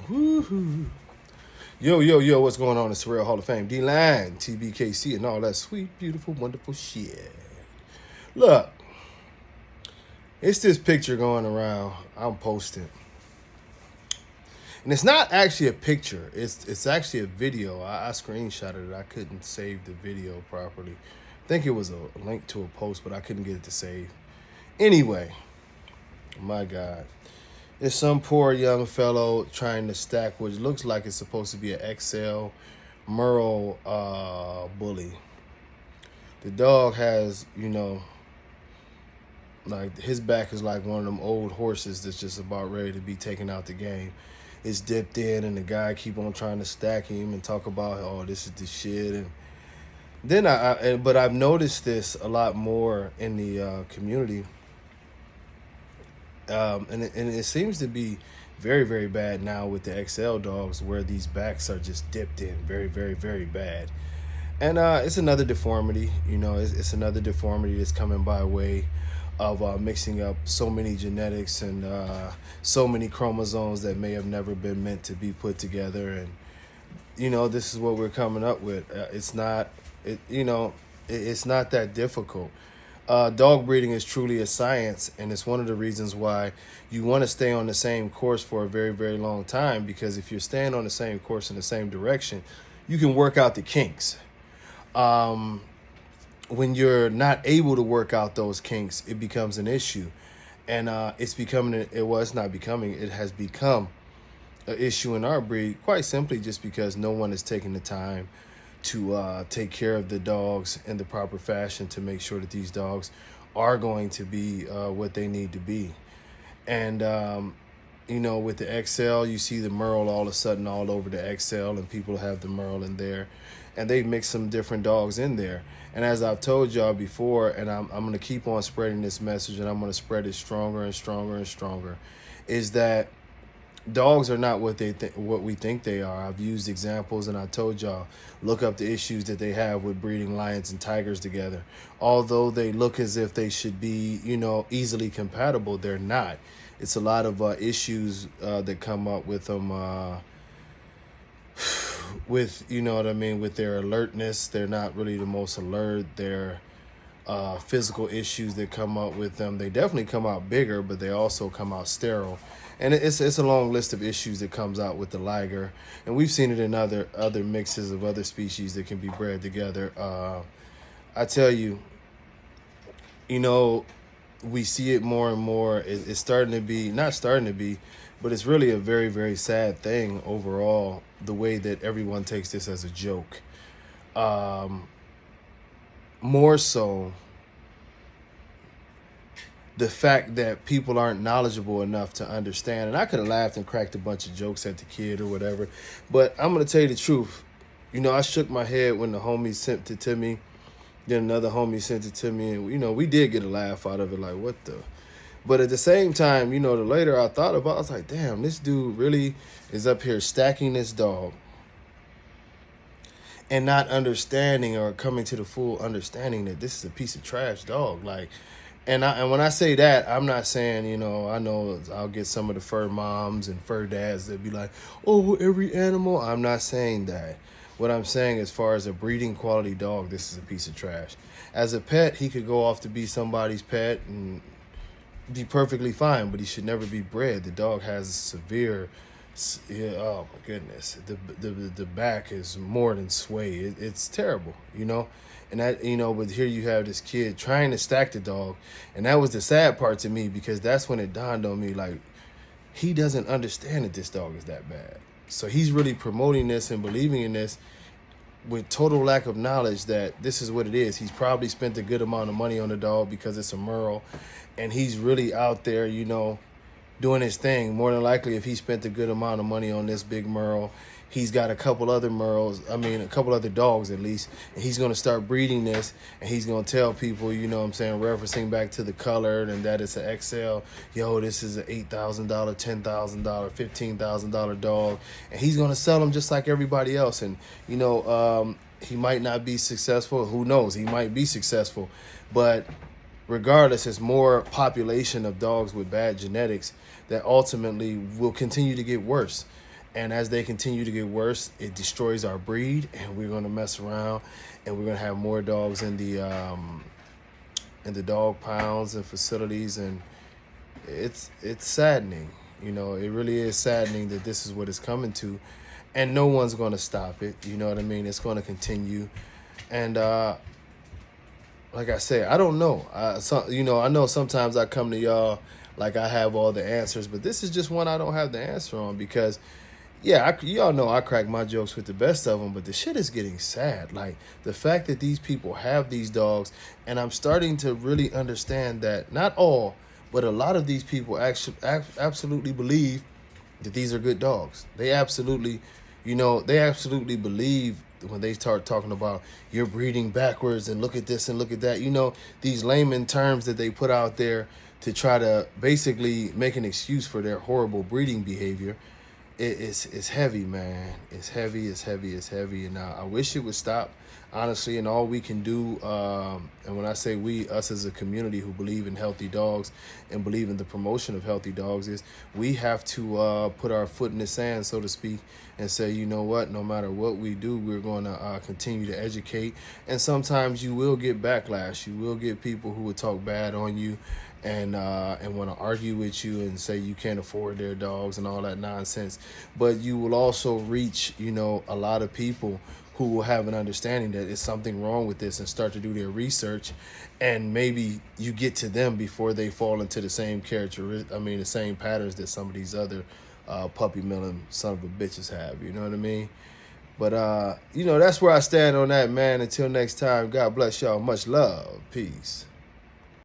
Woohoo. Yo, what's going on? It's Real Hall of Fame, D-Line, tbkc, and all that sweet, beautiful, wonderful shit. Look, it's this picture going around. I'm posting. And it's not actually a picture. It's actually a video. I screenshotted it. I couldn't save the video properly. I think it was a link to a post, but I couldn't get it to save. Anyway, my God. It's some poor young fellow trying to stack what looks like it's supposed to be an XL Merle bully. The dog has, like his back is like one of them old horses that's just about ready to be taken out the game. It's dipped in, and the guy keep on trying to stack him and talk about, oh, this is the shit. And then but I've noticed this a lot more in the community. And it seems to be very, very bad now with the XL dogs, where these backs are just dipped in very, very, very bad. And it's another deformity, it's another deformity that's coming by way of mixing up so many genetics and so many chromosomes that may have never been meant to be put together. And, this is what we're coming up with. It's not that difficult. Dog breeding is truly a science, and it's one of the reasons why you want to stay on the same course for a very, very long time, because if you're staying on the same course in the same direction, you can work out the kinks. When you're not able to work out those kinks, it becomes an issue. And it has become an issue in our breed, quite simply just because no one is taking the time to take care of the dogs in the proper fashion to make sure that these dogs are going to be what they need to be. And, with the XL, you see the Merle all of a sudden all over the XL, and people have the Merle in there. And they mix some different dogs in there. And as I've told y'all before, and I'm going to keep on spreading this message, and I'm going to spread it stronger and stronger and stronger, is that dogs are not what we think they are. I've used examples, and I told y'all, look up the issues that they have with breeding lions and tigers together. Although they look as if they should be, easily compatible, they're not. It's a lot of issues that come up with them, with their alertness. They're not really the most alert. Their physical issues that come up with them, they definitely come out bigger, but they also come out sterile. And it's a long list of issues that comes out with the liger, and we've seen it in other mixes of other species that can be bred together. I tell you, we see it more and more. It's starting to be, not starting to be, but it's really a very, very sad thing overall, the way that everyone takes this as a joke. More so, the fact that people aren't knowledgeable enough to understand. And I could have laughed and cracked a bunch of jokes at the kid or whatever, but I'm going to tell you the truth. I shook my head when the homie sent it to me. Then another homie sent it to me, and, we did get a laugh out of it, like, what the? But at the same time, the later I thought about it, I was like, damn, this dude really is up here stacking this dog and not understanding or coming to the full understanding that this is a piece of trash dog. Like, and when I say that, I'm not saying, I know I'll get some of the fur moms and fur dads that be like, oh, every animal. I'm not saying that. What I'm saying, as far as a breeding quality dog, this is a piece of trash. As a pet, he could go off to be somebody's pet and be perfectly fine, but he should never be bred. The dog has severe, oh my goodness, the back is more than sway. It's terrible, and that, but here you have this kid trying to stack the dog, and that was the sad part to me, because that's when it dawned on me, like, he doesn't understand that this dog is that bad. So he's really promoting this and believing in this with total lack of knowledge that this is what it is. He's probably spent a good amount of money on the dog because it's a Merle, and he's really out there, doing his thing. More than likely, if he spent a good amount of money on this big Merle, he's got a couple other a couple other dogs at least, and he's going to start breeding this, and he's going to tell people, referencing back to the color and that it's an XL, this is an $8,000, $10,000, $15,000 dog, and he's going to sell them just like everybody else. And, he might not be successful. Who knows? He might be successful, but regardless, it's more population of dogs with bad genetics that ultimately will continue to get worse. And as they continue to get worse, it destroys our breed, and we're going to mess around, and we're going to have more dogs in the dog pounds and facilities, and it's saddening. You know, it really is saddening that this is what it's coming to, and no one's going to stop it. You know what I mean? It's going to continue, and like I said, I don't know. I know sometimes I come to y'all like I have all the answers, but this is just one I don't have the answer on because yeah, y'all know I crack my jokes with the best of them, but the shit is getting sad. Like, the fact that these people have these dogs, and I'm starting to really understand that not all, but a lot of these people actually absolutely believe that these are good dogs. They absolutely, they absolutely believe when they start talking about you're breeding backwards and look at this and look at that. These layman terms that they put out there to try to basically make an excuse for their horrible breeding behavior. It's heavy, man. It's heavy, and I wish it would stop, honestly. And all we can do, and when I say we, us as a community who believe in healthy dogs and believe in the promotion of healthy dogs, is we have to put our foot in the sand, so to speak, and say, you know what, no matter what we do, we're going to continue to educate. And sometimes you will get backlash. You will get people who will talk bad on you and want to argue with you and say you can't afford their dogs and all that nonsense. But you will also reach, a lot of people who will have an understanding that it's something wrong with this and start to do their research, and maybe you get to them before they fall into the same the same patterns that some of these other puppy milling son of a bitches have. You know what I mean? But that's where I stand on that, man. Until next time, God bless y'all. Much love. Peace.